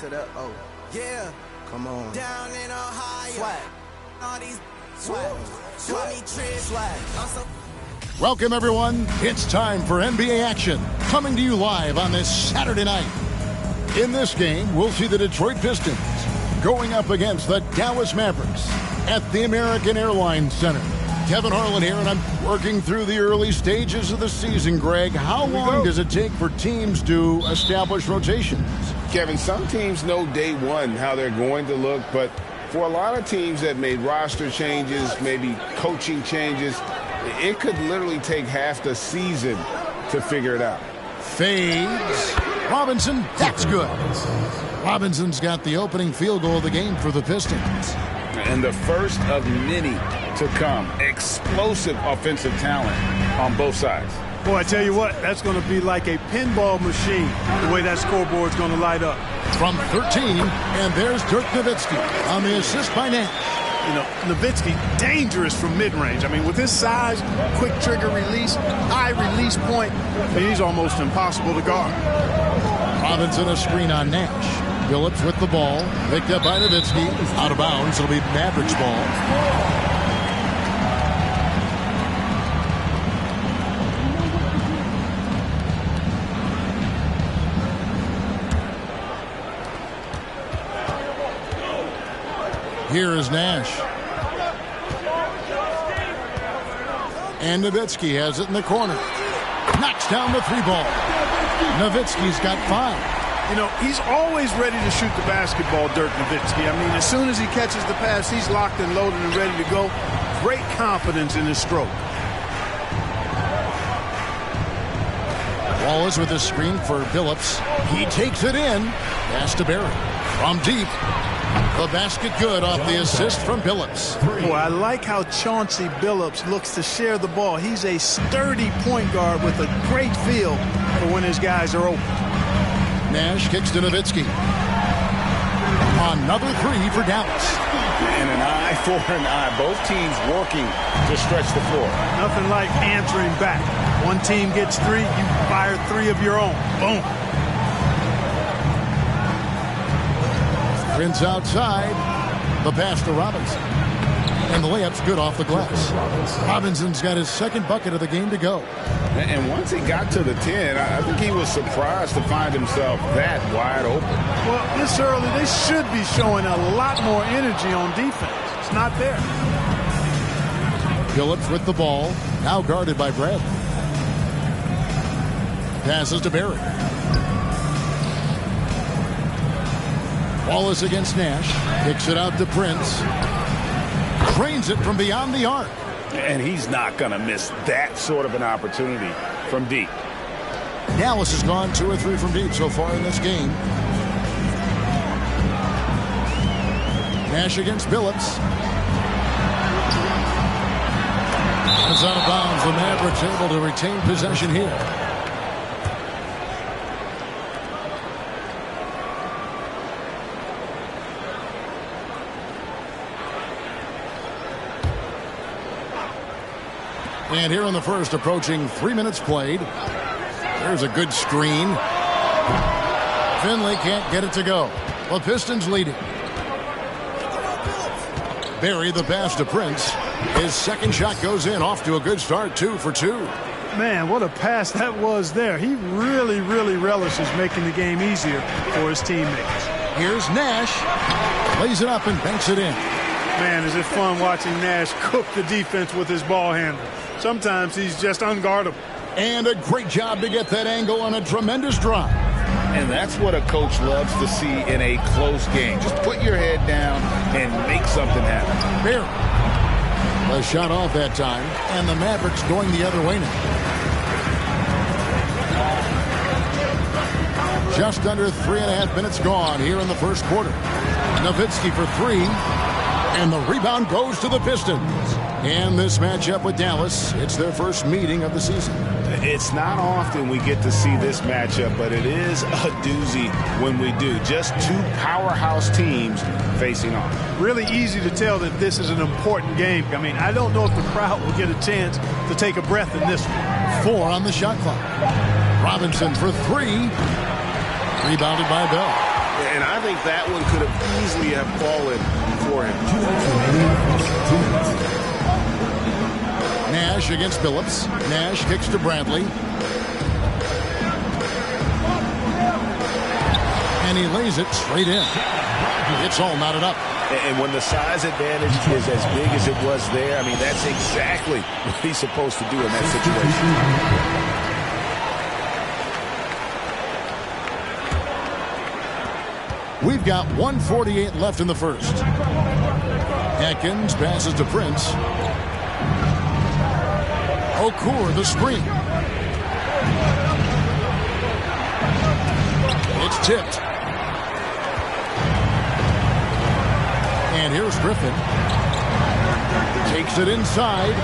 to the O. Yeah. Come on. Down in Ohio. Swag. All these swag. Swag. Welcome, everyone. It's time for NBA action. Coming to you live on this Saturday night. In this game, we'll see the Detroit Pistons going up against the Dallas Mavericks at the American Airlines Center. Kevin Harlan here, and I'm working through the early stages of the season, Greg. How long does it take for teams to establish rotations? Kevin, some teams know day one how they're going to look, but for a lot of teams that made roster changes, maybe coaching changes, it could literally take half the season to figure it out. Fades. Robinson, that's good. Robinson's got the opening field goal of the game for the Pistons. And the first of many to come. Explosive offensive talent on both sides. Boy, I tell you what, that's going to be like a pinball machine, the way that scoreboard's going to light up. From 13, and there's Dirk Nowitzki on the assist by Nash. You know, Nowitzki, dangerous from mid-range. I mean, with his size, quick trigger release, high release point, he's almost impossible to guard. Robinson a screen on Nash. Phillips with the ball, picked up by Nowitzki, out of bounds. It'll be Mavericks ball. Here is Nash. And Nowitzki has it in the corner. Knocks down the three ball. Nowitzki's got 5. You know, he's always ready to shoot the basketball, Dirk Nowitzki. I mean, as soon as he catches the pass, he's locked and loaded and ready to go. Great confidence in his stroke. Wallace with a screen for Phillips. He takes it in. Pass to Barry. From deep. The basket good off the assist from Phillips. Boy, I like how Chauncey Billups looks to share the ball. He's a sturdy point guard with a great feel for when his guys are open. Nash kicks to Nowitzki. Another three for Dallas. And an eye for an eye. Both teams working to stretch the floor. Nothing like answering back. One team gets 3, you fire 3 of your own. Boom. Prince outside. The pass to Robinson. And the layup's good off the glass. Robinson's got his second bucket of the game to go. And once he got to the 10, I think he was surprised to find himself that wide open. Well, this early, they should be showing a lot more energy on defense. It's not there. Phillips with the ball. Now guarded by Bradley. Passes to Barry. Wallace against Nash. Kicks it out to Prince. Drains it from beyond the arc. And he's not going to miss that sort of an opportunity from deep. Dallas has gone 2 or 3 from deep so far in this game. Nash against Phillips. It's out of bounds. The Mavericks able to retain possession here. And here in the first, approaching 3 minutes played. There's a good screen. Finley can't get it to go. The Pistons lead it. Barry the pass to Prince. His second shot goes in, off to a good start, 2 for 2. Man, what a pass that was there. He really, really relishes making the game easier for his teammates. Here's Nash. Lays it up and banks it in. Man, is it fun watching Nash cook the defense with his ball handle. Sometimes he's just unguardable. And a great job to get that angle on a tremendous drive. And that's what a coach loves to see in a close game. Just put your head down and make something happen. Barry. A shot off that time, and the Mavericks going the other way now. Just under 3.5 minutes gone here in the first quarter. Nowitzki for 3, and the rebound goes to the Pistons. And this matchup with Dallas, it's their first meeting of the season. It's not often we get to see this matchup, but it is a doozy when we do. Just 2 powerhouse teams facing off. Really easy to tell that this is an important game. I mean, I don't know if the crowd will get a chance to take a breath in this one. 4 on the shot clock. Robinson for 3. Rebounded by Bell. And I think that one could have easily have fallen for him. Nash against Phillips. Nash kicks to Bradley. And he lays it straight in. It's all knotted up. And when the size advantage is as big as it was there, I mean, that's exactly what he's supposed to do in that situation. We've got 1:48 left in the first. Atkins passes to Prince. Okur, the screen. It's tipped. And here's Griffin. Takes it inside.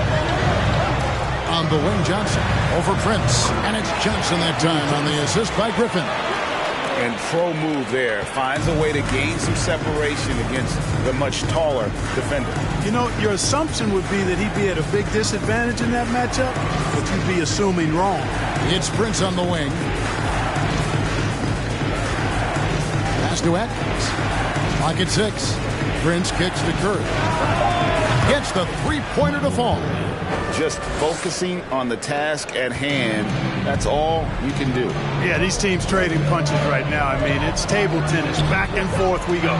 On the wing, Johnson. Over Prince. And it's Johnson that time on the assist by Griffin. And pro move there. Finds a way to gain some separation against the much taller defender. You know, your assumption would be that he'd be at a big disadvantage in that matchup, but you'd be assuming wrong. It's Prince on the wing. Pass to Atkins. Clock at 6. Prince kicks to Curry. Gets the three-pointer to fall. Just focusing on the task at hand, that's all you can do. Yeah, these teams trading punches right now. I mean, it's table tennis. Back and forth we go.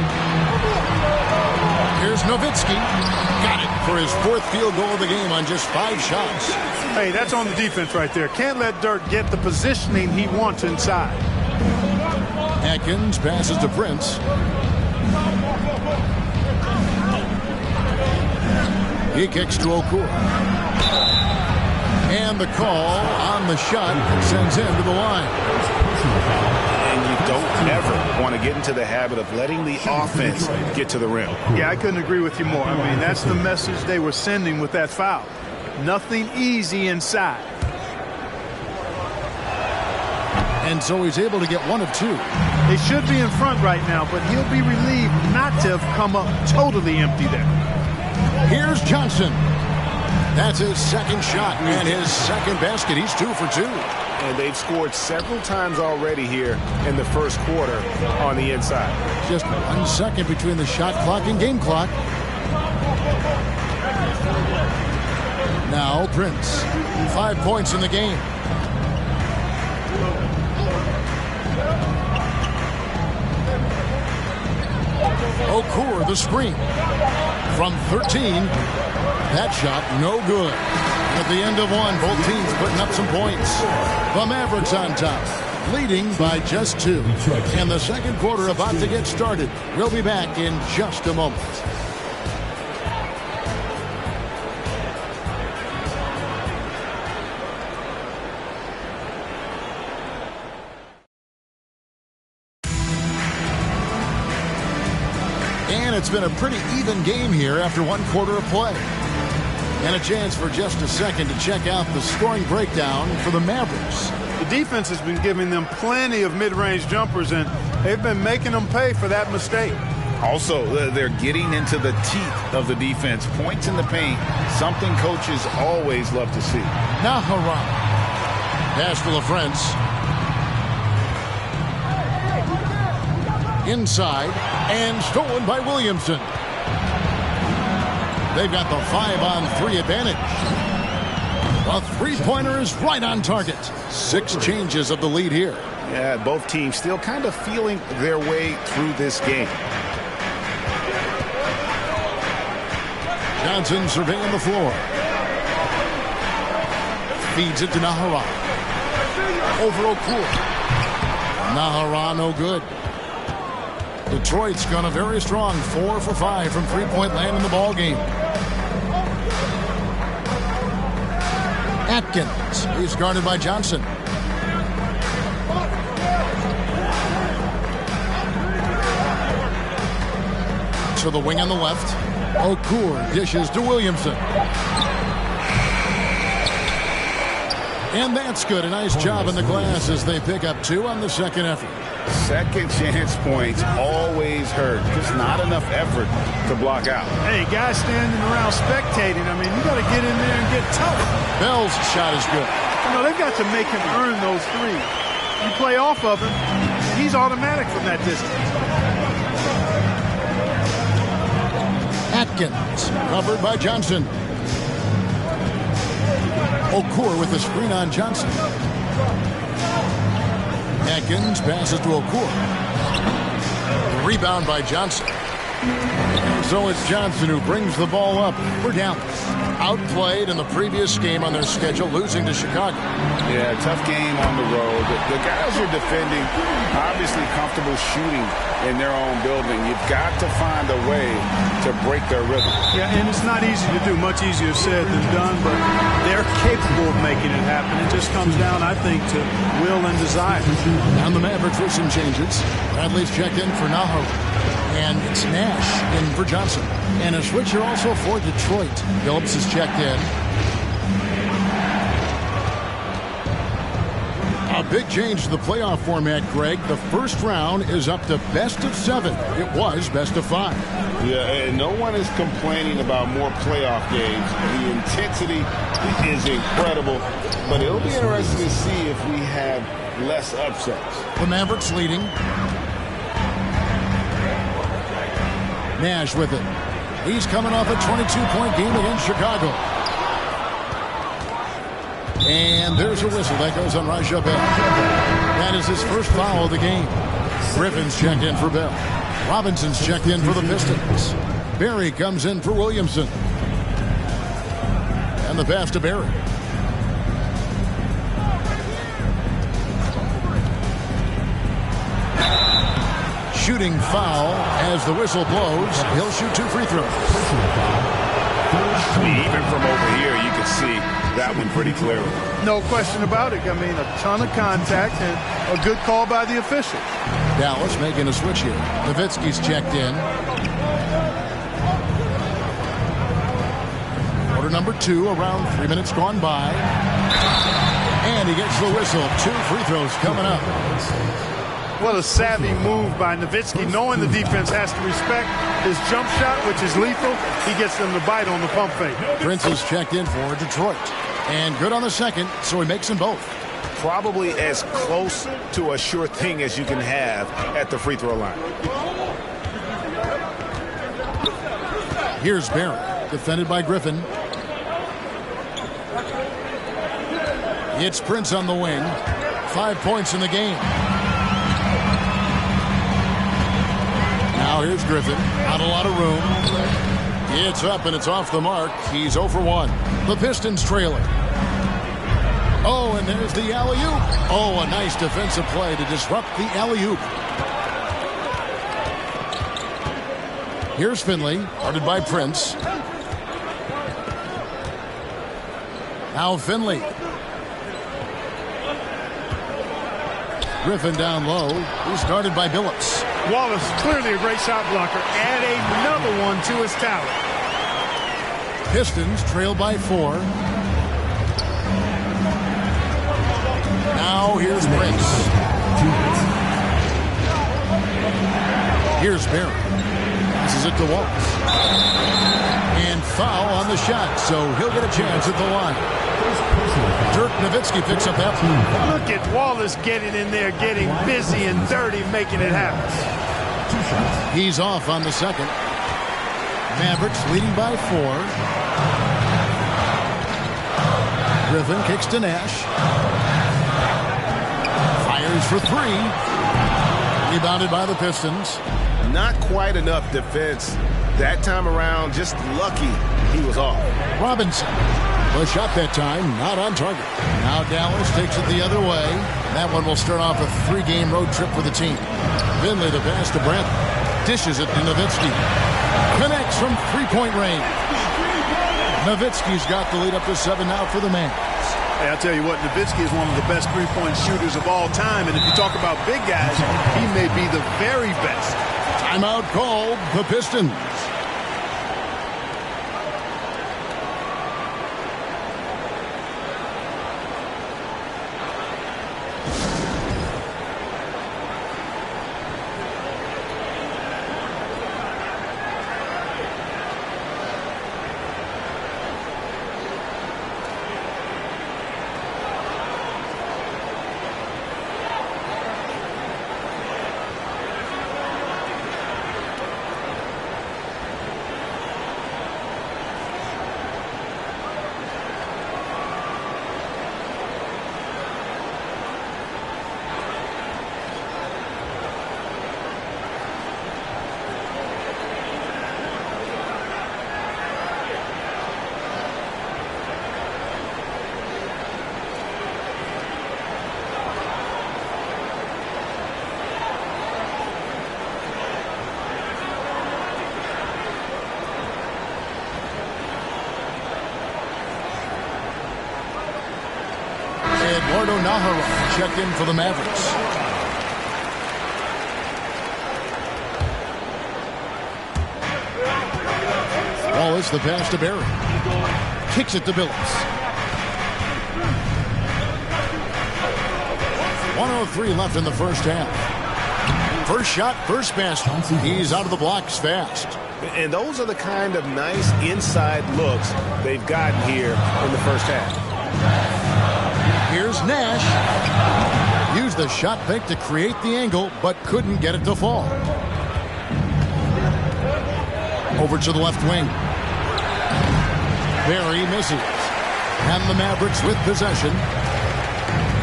Here's Nowitzki. Got it for his 4th field goal of the game on just 5 shots. Hey, that's on the defense right there. Can't let Dirk get the positioning he wants inside. Atkins passes to Prince. He kicks to Okur. And the call on the shot sends him to the line. And you don't ever want to get into the habit of letting the offense get to the rim. Yeah, I couldn't agree with you more. I mean, that's the message they were sending with that foul. Nothing easy inside. And so he's able to get 1 of 2. They should be in front right now, but he'll be relieved not to have come up totally empty there. Here's Johnson. That's his 2nd shot and his 2nd basket. He's 2 for 2. And they've scored several times already here in the first quarter on the inside. Just 1 second between the shot clock and game clock. Now Prince. 5 points in the game. Okur, the screen. From 13, that shot no good. At the end of 1, both teams putting up some points. The Mavericks on top, leading by just 2. And the second quarter about to get started. We'll be back in just a moment. And it's been a pretty even game here after 1 quarter of play. And a chance for just a second to check out the scoring breakdown for the Mavericks. The defense has been giving them plenty of mid-range jumpers, and they've been making them pay for that mistake. Also, they're getting into the teeth of the defense. Points in the paint, something coaches always love to see. Naharan. Pass to LaFrance. Inside and stolen by Williamson. They've got the 5-on-3 advantage. A three-pointer is right on target. 6 changes of the lead here. Yeah, both teams still kind of feeling their way through this game. Johnson surveying the floor. Feeds it to Naharan. Over Okur. Naharan no good. Detroit's gone a very strong 4 for 5 from three-point land in the ball game. Atkins. He's guarded by Johnson. To the wing on the left. Okur dishes to Williamson. And that's good. A nice job in the glass as they pick up 2 on the second effort. Second chance points always hurt. Just not enough effort to block out. Hey, guys standing around spectating, I mean, you got to get in there and get tough. Bell's shot is good. You know, they've got to make him earn those threes. You play off of him, he's He's automatic from that distance. Atkins, covered by Johnson. Okur with the screen on Johnson. Atkins passes to Okur. Rebound by Johnson. So it's Johnson who brings the ball up for Dallas. Outplayed in the previous game on their schedule, losing to Chicago. Yeah, tough game on the road. The guys are defending, obviously comfortable shooting in their own building. You've got to find a way to break their rhythm. Yeah, and it's not easy to do. Much easier said than done, but they're capable of making it happen. It just comes down, I think, to will and desire. And the Mavericks with some changes. Bradley's checked in for Naho. And it's Nash in for Johnson. And a switcher also for Detroit. Phillips is checked in. A big change to the playoff format, Greg. The first round is up to best of 7. It was best of 5. Yeah, and no one is complaining about more playoff games. The intensity is incredible. But it'll be interesting to see if we have less upsets. The Mavericks leading. Nash with it. He's coming off a 22-point game against Chicago. And there's a whistle that goes on Raja Bell. That is his first foul of the game. Griffin's checked in for Bell. Robinson's checked in for the Pistons. Barry comes in for Williamson. And the pass to Barry. Shooting foul as the whistle blows. He'll shoot 2 free throws. Even from over here, you can see that one pretty clearly. No question about it. I mean, a ton of contact and a good call by the official. Dallas making a switch here. Nowitzki's checked in. Quarter number 2, around 3 minutes gone by. And he gets the whistle. 2 free throws coming up. What a savvy move by Nowitzki, knowing the defense has to respect his jump shot, which is lethal. He gets them to bite on the pump fake. Prince is checked in for Detroit. And good on the second, so he makes them both. Probably as close to a sure thing as you can have at the free throw line. Here's Barry, defended by Griffin. It's Prince on the wing. 5 points in the game. Now here's Griffin. Not a lot of room. It's up and it's off the mark. He's 0 for 1. The Pistons trailing. Oh, and there's the alley-oop. Oh, a nice defensive play to disrupt the alley-oop. Here's Finley, guarded by Prince. Now Finley. Griffin down low. He's guarded by Billups. Wallace, clearly a great shot blocker. Add another one to his talent. Pistons trail by 4. Now here's Prince. Here's Barry. Passes it to Wallace. And foul on the shot, so he'll get a chance at the line. Dirk Nowitzki picks up that. Look at Wallace getting in there, getting busy and dirty, making it happen. He's off on the second. Mavericks leading by 4. Griffin kicks to Nash. Fires for 3. Rebounded by the Pistons. Not quite enough defense that time around. Just lucky he was off. Robinson. The shot that time, not on target. Now Dallas takes it the other way. That one will start off a 3-game road trip for the team. Finley the pass to Brent. Dishes it to Nowitzki. Connects from 3-point range. Nowitzki's got the lead up to 7 now for the Mavs. Hey, I'll tell you what, Nowitzki is one of the best 3-point shooters of all time. And if you talk about big guys, he may be the very best. Timeout called the Pistons. Nahara checked in for the Mavericks. Wallace, the pass to Barry. Kicks it to Billups. 1:03 left in the first half. First shot, first basket. He's out of the blocks fast. And those are the kind of nice inside looks they've gotten here in the first half. Here's Nash. Used the shot fake to create the angle, but couldn't get it to fall. Over to the left wing. Barry misses. And the Mavericks with possession.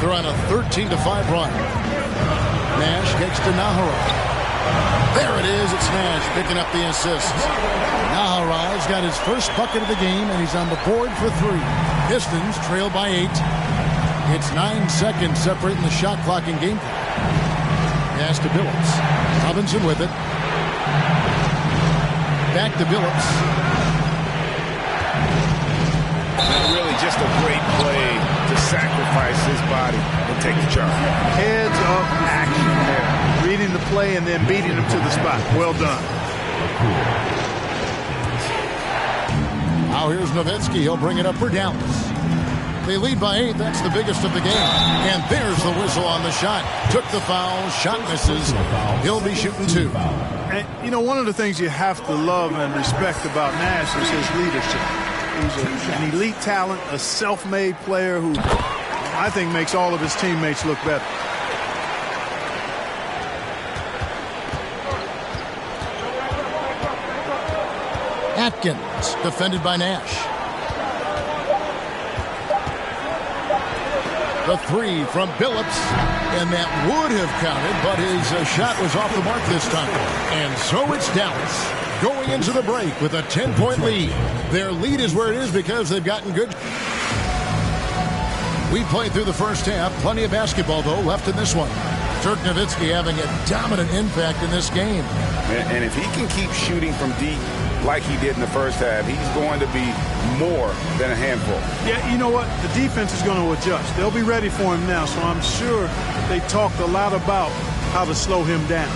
They're on a 13-5 run. Nash kicks to Nahara. There it is. It's Nash picking up the assist. Nahara's got his first bucket of the game, and he's on the board for 3. Pistons trail by 8. It's 9 seconds separating the shot clock and game clock. Pass to Billups. Robinson with it. Back to Billups. Really just a great play to sacrifice his body and take the charge. Heads up action there. Reading the play and then beating him to the spot. Well done. Now here's Nowitzki. He'll bring it up for Dallas. They lead by 8. That's the biggest of the game. And there's the whistle on the shot. Took the foul. Shot misses. He'll be shooting 2. And, you know, one of the things you have to love and respect about Nash is his leadership. He's an elite talent, a self-made player who I think makes all of his teammates look better. Atkins, defended by Nash. The 3 from Billups, and that would have counted, but his shot was off the mark this time. And so it's Dallas going into the break with a 10-point lead. Their lead is where it is because they've gotten good. We played through the first half. Plenty of basketball, though, left in this one. Dirk Nowitzki having a dominant impact in this game. And if he can keep shooting from deep like he did in the first half, he's going to be more than a handful. Yeah, you know what? The defense is going to adjust. They'll be ready for him now, so I'm sure they talked a lot about how to slow him down.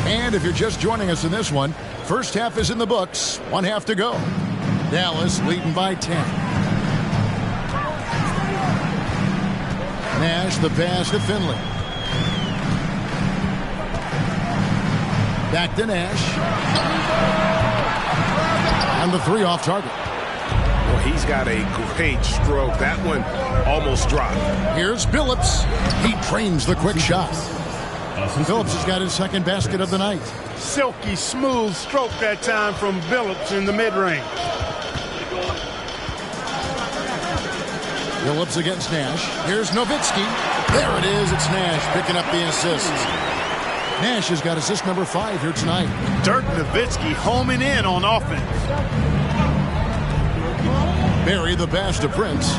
And if you're just joining us in this one, first half is in the books. 1 half to go. Dallas leading by 10. Nash, the pass to Finley. Back to Nash. And the 3 off target. Well, he's got a great stroke. That one almost dropped. Here's Billups. He trains the quick shot. Billups has got his second basket of the night. Silky smooth stroke that time from Billups in the mid-range. Billups against Nash. Here's Nowitzki. There it is. It's Nash picking up the assist. Nash has got assist number 5 here tonight. Dirk Nowitzki homing in on offense. Barry the pass to Prince.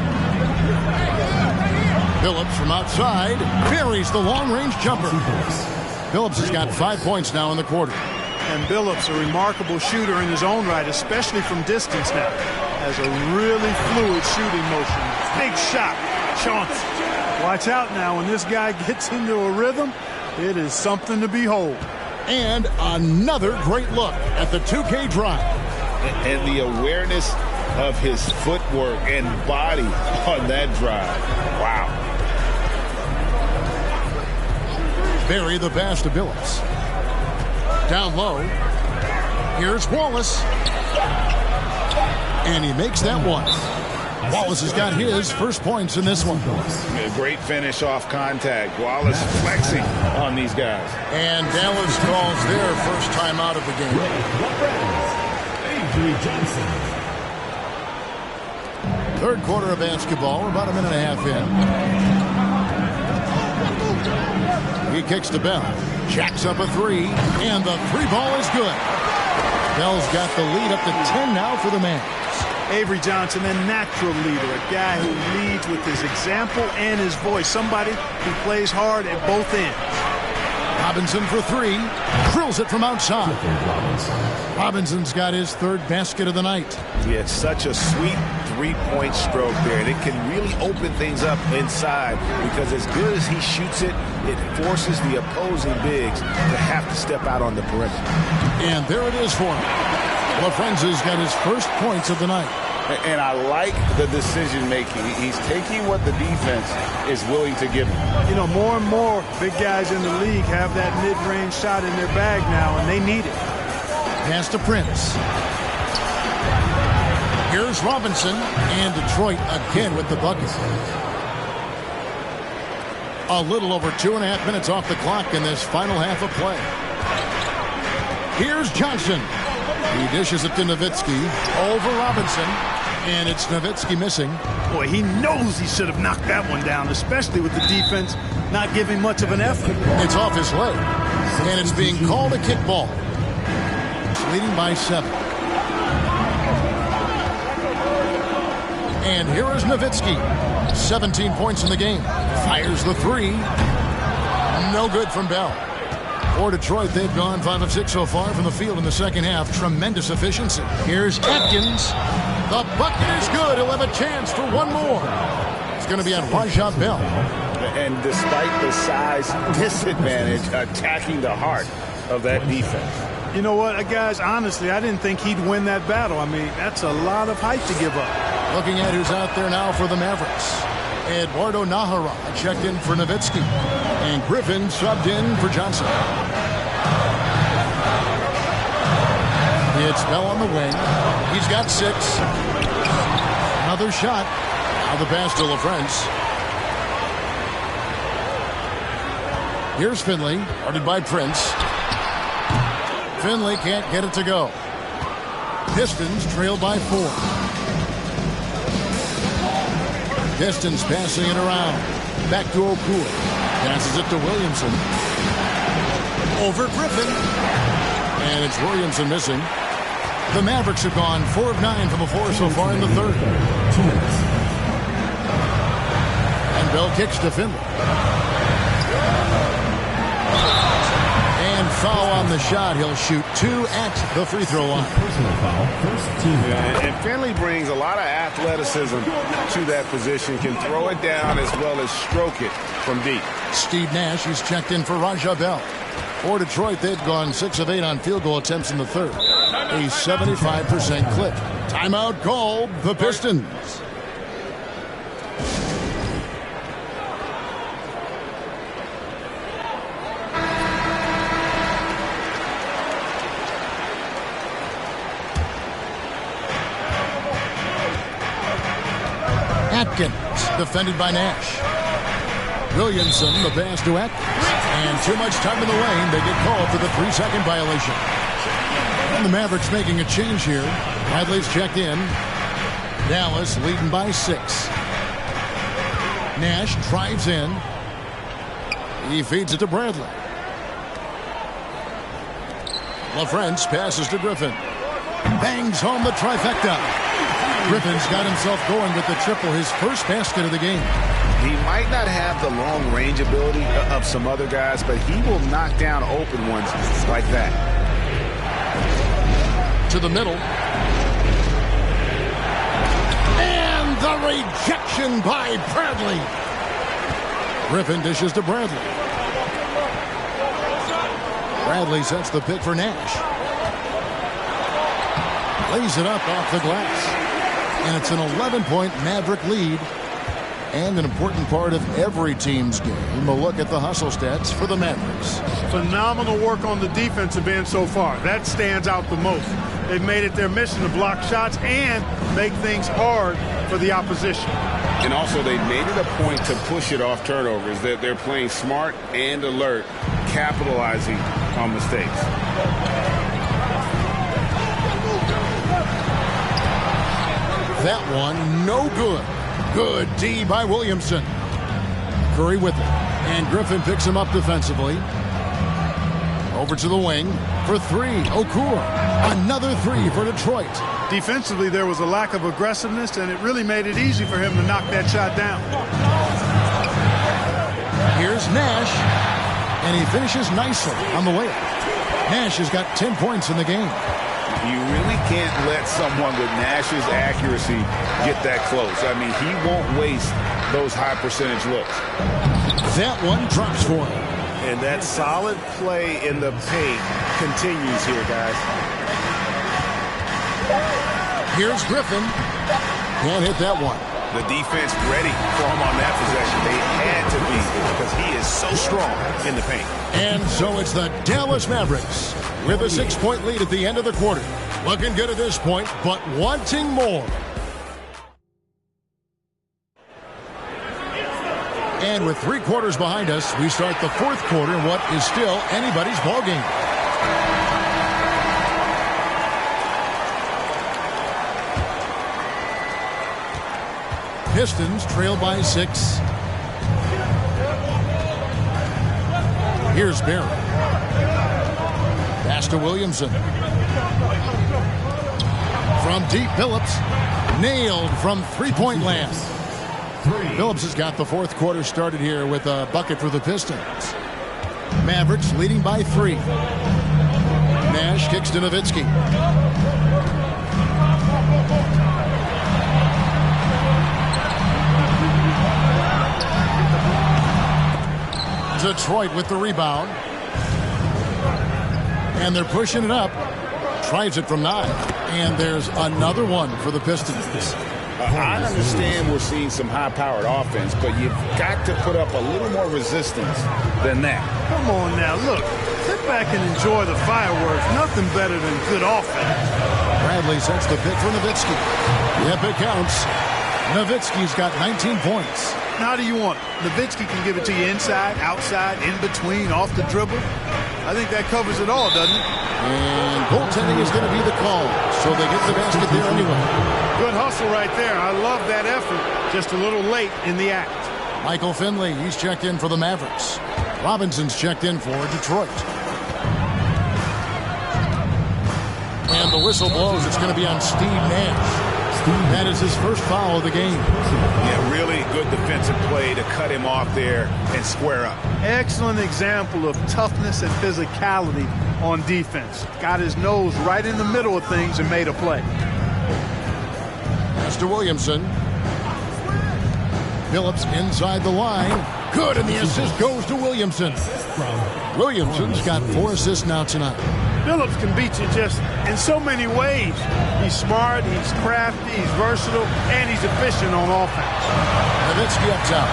Billups from outside buries the long-range jumper. Billups has got 5 points now in the quarter. And Billups, a remarkable shooter in his own right, especially from distance now. Has a really fluid shooting motion. Big shot. Chauncey. Watch out now. When this guy gets into a rhythm, it is something to behold. And another great look at the 2K drive. And the awareness of his footwork and body on that drive. Wow. Barry the pass to Billups. Down low. Here's Wallace. And he makes that one. Wallace has got his first points in this one. A great finish off contact. Wallace flexing on these guys. And Dallas calls their first time out of the game. Third quarter of basketball. We're about a minute and a half in. He kicks to Bell. Jacks up a 3. And the 3 ball is good. Bell's got the lead up to 10 now for the Mavs. Avery Johnson, a natural leader, a guy who leads with his example and his voice, somebody who plays hard at both ends. Robinson for 3. drills it from outside. Robinson's got his third basket of the night. Yeah, it's such a sweet three-point stroke there, and it can really open things up inside because as good as he shoots it, it forces the opposing bigs to have to step out on the perimeter. And there it is for him. LaFrenza's got his first points of the night. And I like the decision-making. He's taking what the defense is willing to give him. You know, more and more big guys in the league have that mid-range shot in their bag now, and they need it. Pass to Prince. Here's Robinson, and Detroit again with the bucket. A little over 2.5 minutes off the clock in this final half of play. Here's Johnson. He dishes it to Nowitzki over Robinson, and it's Nowitzki missing. Boy, he knows he should have knocked that one down, especially with the defense not giving much of an effort. It's off his leg, and it's being called a kickball. Leading by 7. And here is Nowitzki. 17 points in the game. Fires the 3. No good from Bell. For Detroit, they've gone 5 of 6 so far from the field in the second half. Tremendous efficiency. Here's Atkins. The bucket is good. He'll have a chance for one more. It's going to be on Rajah Bell. And despite the size disadvantage, attacking the heart of that defense. You know what, guys, honestly, I didn't think he'd win that battle. I mean, that's a lot of height to give up. Looking at who's out there now for the Mavericks. Eduardo Nahara checked in for Nowitzki. And Griffin subbed in for Johnson. It's Bell on the wing. He's got 6. Another shot. Now the pass to LaFrance. Here's Finley, guarded by Prince. Finley can't get it to go. Pistons trail by 4. Pistons passing it around. Back to Okur. Passes it to Williamson. Over Griffin. And it's Williamson missing. The Mavericks have gone 4 of 9 from the floor so far in the third. And Bell kicks to Finley. And foul on the shot. He'll shoot 2 at the free throw line. Yeah, and Finley brings a lot of athleticism to that position. Can throw it down as well as stroke it from deep. Steve Nash, he's checked in for Rajah Bell. For Detroit, they've gone 6 of 8 on field goal attempts in the third. A 75% clip. Timeout called the Pistons. Atkins, defended by Nash. Williamson, the pass to Atkins. And too much time in the lane. They get called for the 3-second violation. And the Mavericks making a change here. Bradley's checked in. Dallas leading by 6. Nash drives in. He feeds it to Bradley. LaFrance passes to Griffin. Bangs home the trifecta. Griffin's got himself going with the triple, his first basket of the game. He might not have the long-range ability of some other guys, but he will knock down open ones like that. To the middle. And the rejection by Bradley. Griffin dishes to Bradley. Bradley sets the pick for Nash. Lays it up off the glass. And it's an 11-point Maverick lead. And an important part of every team's game. A look at the hustle stats for the Mavericks. Phenomenal work on the defensive end so far. That stands out the most. They've made it their mission to block shots and make things hard for the opposition. And also, they made it a point to push it off turnovers. That they're playing smart and alert, capitalizing on mistakes. That one, no good. Good D by Williamson. Curry with it. And Griffin picks him up defensively. Over to the wing for 3. Okur. Another 3 for Detroit. Defensively, there was a lack of aggressiveness, and it really made it easy for him to knock that shot down. Here's Nash. And he finishes nicely on the layup. Nash has got 10 points in the game. You really can't let someone with Nash's accuracy get that close. I mean, he won't waste those high percentage looks. That one drops for him. And that solid play in the paint continues here, guys. Here's Griffin. Can't hit that one. The defense ready for him on that possession. They had to be because he is so strong in the paint. And so it's the Dallas Mavericks with a 6-point lead at the end of the quarter. Looking good at this point, but wanting more. And with 3 quarters behind us, we start the 4th quarter in what is still anybody's ballgame. Pistons trail by 6. Here's Barry. Pass to Williamson. From deep, Phillips. Nailed from three-point land. Phillips has got the 4th quarter started here with a bucket for the Pistons. Mavericks leading by 3. Nash kicks to Nowitzki. Detroit with the rebound. And they're pushing it up. Tries it from 9. And there's another one for the Pistons. I understand we're seeing some high-powered offense, but you've got to put up a little more resistance than that. Come on now, look. Sit back and enjoy the fireworks. Nothing better than good offense. Bradley sets the pick for Nowitzki. Yep, it counts. Nowitzki's got 19 points. How do you want it? Nowitzki can give it to you inside, outside, in between, off the dribble. I think that covers it all, doesn't it? And goaltending is going to be the call, so they get the basket there anyway. Good hustle right there. I love that effort. Just a little late in the act. Michael Finley, he's checked in for the Mavericks. Robinson's checked in for Detroit. And the whistle blows. It's going to be on Steve Nash. That is his first foul of the game. Yeah, really good defensive play to cut him off there and square up. Excellent example of toughness and physicality on defense. Got his nose right in the middle of things and made a play. Pass to Williamson. Phillips inside the line. Good, and the assist goes to Williamson. Williamson's got 4 assists now tonight. Phillips can beat you just in so many ways. He's smart, he's crafty, he's versatile, and he's efficient on offense. Nowitzki up top.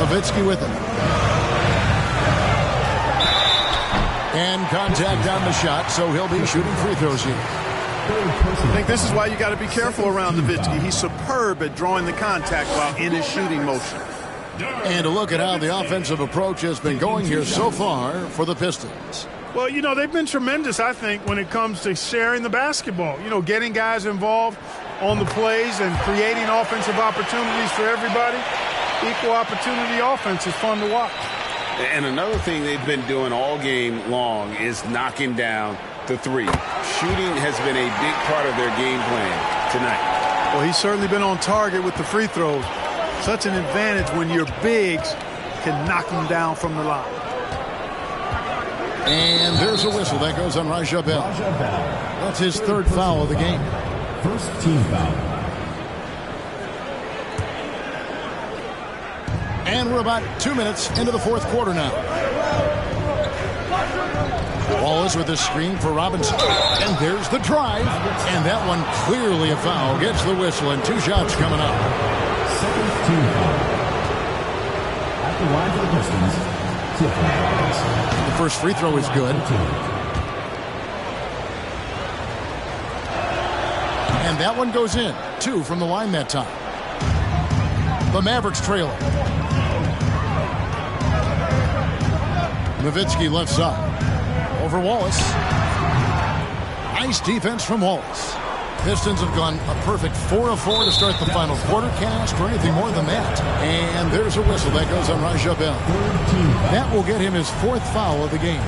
Nowitzki with him. And contact on the shot, so he'll be shooting free throws here. I think this is why you got to be careful around Nowitzki. He's superb at drawing the contact while in his shooting motion. And a look at how the offensive approach has been going here so far for the Pistons. Well, you know, they've been tremendous, I think, when it comes to sharing the basketball. You know, getting guys involved on the plays and creating offensive opportunities for everybody. Equal opportunity offense is fun to watch. And another thing they've been doing all game long is knocking down the 3. Shooting has been a big part of their game plan tonight. Well, he's certainly been on target with the free throws. Such an advantage when your bigs can knock them down from the line. And there's a whistle that goes on Raja Bell. That's his 3rd foul of the game. First team foul. And we're about 2 minutes into the 4th quarter now. Wallace with a screen for Robinson. And there's the drive. And that one clearly a foul. Gets the whistle and 2 shots coming up. Second team foul. At the line for the Pistons, Tiffany. The first free throw is good. And that one goes in. 2 from the line that time. The Mavericks trailing. Nowitzki left side. Over Wallace. Nice defense from Wallace. Pistons have gone a perfect 4 of 4 to start the final quarter. Can't ask for anything more than that. And there's a whistle that goes on Raja Bell. That will get him his 4th foul of the game.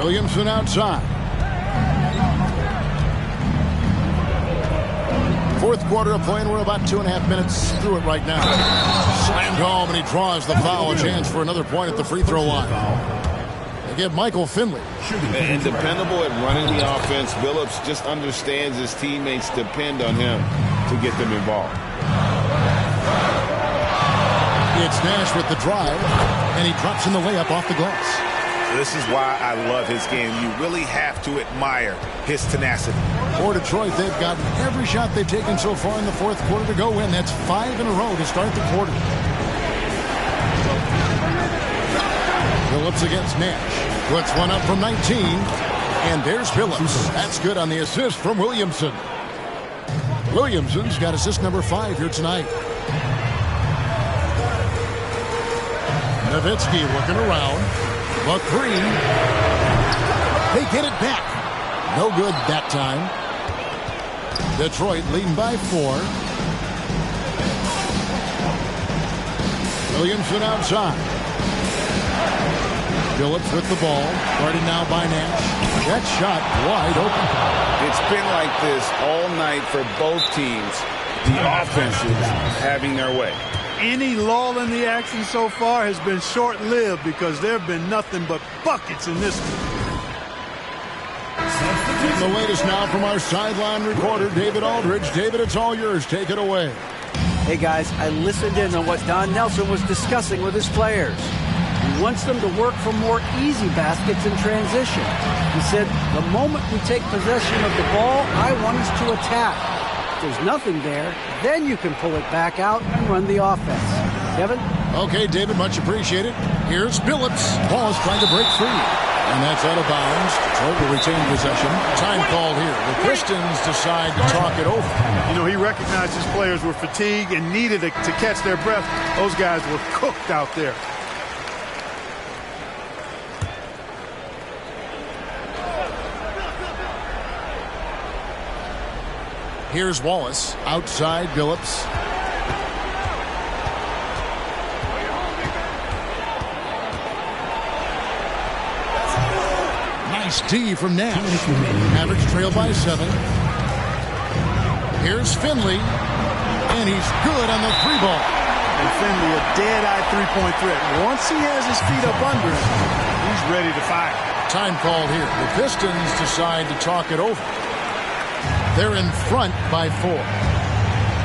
Williamson outside. Fourth quarter of play, and we're about 2.5 minutes through it right now. Slammed home, and he draws the foul. A chance for another point at the free throw line. They give Michael Finley. And dependable at running the offense. Billups just understands his teammates depend on him to get them involved. It's Nash with the drive, and he drops in the layup off the glass. This is why I love his game. You really have to admire his tenacity. For Detroit, they've gotten every shot they've taken so far in the fourth quarter to go in. That's 5 in a row to start the quarter. Billups against Nash. Puts one up from 19. And there's Billups. That's good on the assist from Williamson. Williamson's got assist number 5 here tonight. Nowitzki looking around. McCree. They get it back. No good that time. Detroit leading by 4. Williamson outside. Billups with the ball. Guarded now by Nash. That shot wide open. It's been like this all night for both teams. The offenses having their way. Any lull in the action so far has been short-lived because there have been nothing but buckets in this one. The latest now from our sideline reporter, David Aldridge. David, it's all yours. Take it away. Hey, guys, I listened in on what Don Nelson was discussing with his players. He wants them to work for more easy baskets in transition. He said, the moment we take possession of the ball, I want us to attack. If there's nothing there, then you can pull it back out and run the offense. Kevin? Okay, David, much appreciated. Here's Billups. Ball is trying to break free. And that's out of bounds. Detroit will retain possession. Time call here. The Pistons decide to talk it over. You know, he recognized his players were fatigued and needed to catch their breath. Those guys were cooked out there. Here's Wallace. Outside Billups. Nice D from Nash. Mavericks trail by 7. Here's Finley. And he's good on the 3-ball. And Finley, a dead-eye three-point threat. Once he has his feet up under him, he's ready to fire. Time called here. The Pistons decide to talk it over. They're in front by 4.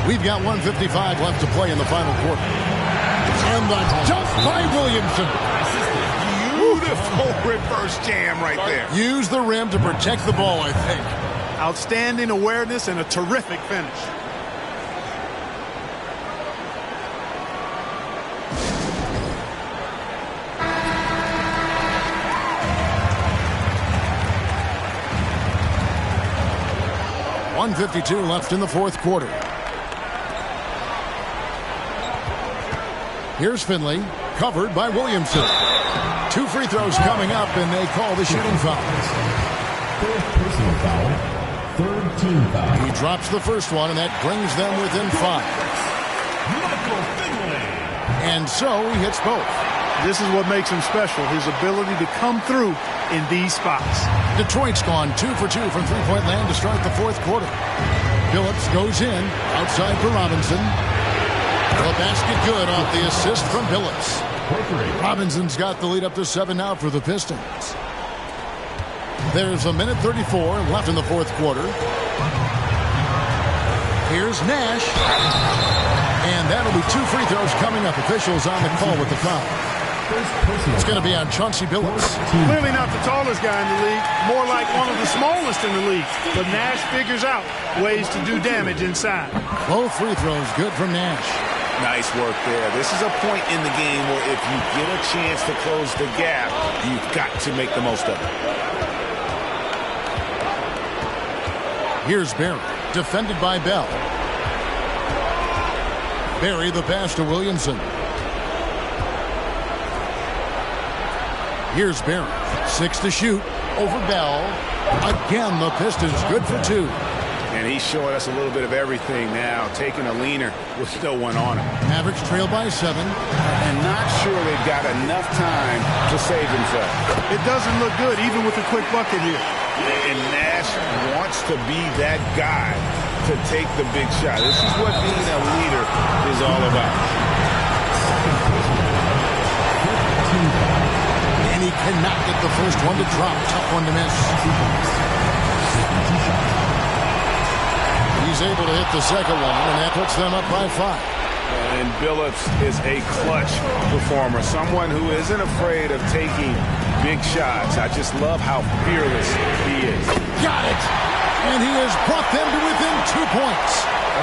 We've got 1:55 left to play in the final quarter. And the dunk by Williamson. Beautiful reverse jam right there. Use the rim to protect the ball, I think. Outstanding awareness and a terrific finish. .152 left in the fourth quarter. Here's Finley, covered by Williamson. 2 free throws coming up, and they call the shooting foul. Third personal foul. Third team foul. He drops the first one, and that brings them within 5. And so he hits both. This is what makes him special, his ability to come through in these spots. Detroit's gone 2 for 2 from three-point land to start the fourth quarter. Billups goes in, outside for Robinson. The basket good off the assist from Billups. Robinson's got the lead up to 7 now for the Pistons. There's a minute 34 left in the fourth quarter. Here's Nash. And that'll be 2 free throws coming up. Officials on the call with the foul. It's going to be on Chauncey Billups. Clearly not the tallest guy in the league, more like one of the smallest in the league. But Nash figures out ways to do damage inside. Both free throws good from Nash. Nice work there. This is a point in the game where if you get a chance to close the gap, you've got to make the most of it. Here's Barry, defended by Bell. Barry the pass to Williamson. Here's Barry, 6 to shoot, over Bell. Again, the Pistons good for 2. And he's showing us a little bit of everything now, taking a leaner with no one on him. Mavericks trail by 7. And not sure they've got enough time to save themselves. It doesn't look good, even with a quick bucket here. And Nash wants to be that guy to take the big shot. This is what being a leader is all about. And he cannot get the first one to drop. Tough one to miss. He's able to hit the second one, and that puts them up by 5. And Billups is a clutch performer, someone who isn't afraid of taking big shots. I just love how fearless he is. Got it! And he has brought them to within 2 points.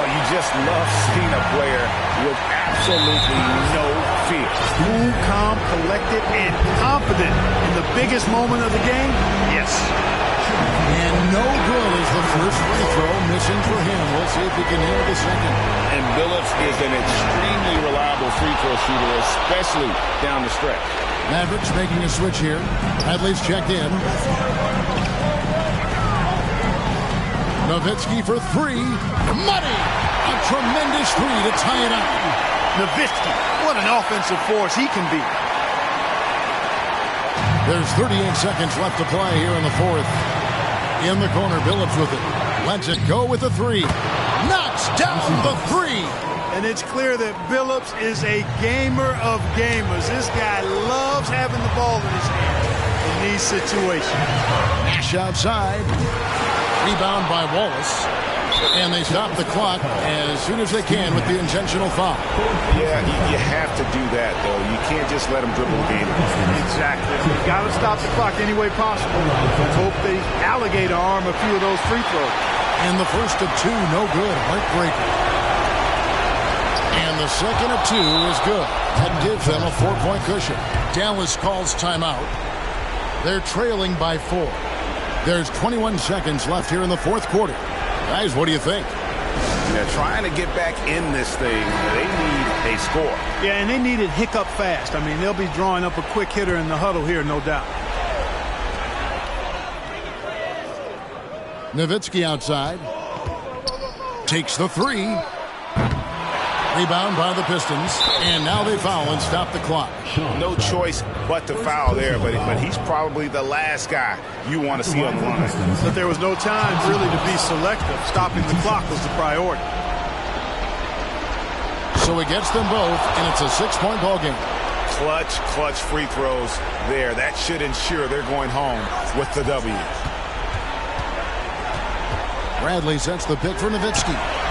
You just love seeing a player with absolutely no fear. Cool, calm, collected, and confident in the biggest moment of the game. Yes. And no good is the first free throw missing for him. We'll see if he can nail the second. And Billups is an extremely reliable free throw shooter, especially down the stretch. Mavericks making a switch here. Bradley's checked in. Nowitzki for 3. Money! A tremendous 3 to tie it up. Nowitzki, what an offensive force he can be. There's 38 seconds left to play here in the fourth. In the corner, Billups with it. Lets it go with the 3. Knocks down the 3. And it's clear that Billups is a gamer of gamers. This guy loves having the ball in his hand in these situations. Nash outside. Rebound by Wallace. And they stop the clock as soon as they can with the intentional foul. Yeah, you have to do that, though. You can't just let them dribble the game. Exactly. You got to stop the clock any way possible. Let's hope they alligator arm a few of those free throws. And the first of 2, no good. Heartbreaker. And the second of 2 is good. That gives them a 4-point cushion. Dallas calls timeout. They're trailing by 4. There's 21 seconds left here in the fourth quarter. Guys, what do you think? They're trying to get back in this thing. They need a score. Yeah, and they need it hiccup fast. I mean, they'll be drawing up a quick hitter in the huddle here, no doubt. Nowitzki outside. Takes the 3. Rebound by the Pistons. And now they foul and stop the clock. No choice but to foul there, but he's probably the last guy you want to see on the line. But there was no time really to be selective. Stopping the clock was the priority. So he gets them both, and it's a 6-point ball game. Clutch free throws there. That should ensure they're going home with the W. Bradley sets the pick for Nowitzki.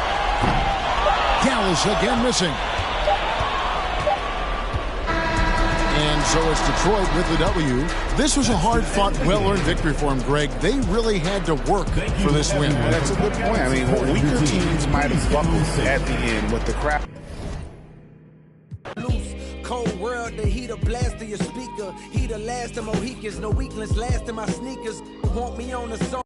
Dallas again missing. And so it's Detroit with the W. This was a hard-fought, well-earned victory for him, Greg. They really had to work for this win. Well, that's a good point. I mean, weaker teams might have buckled at the end with the crowd. Cold world, the heat a blast to your speaker. He the last of Mohicans, no weakness, last in my sneakers. Want me on the song.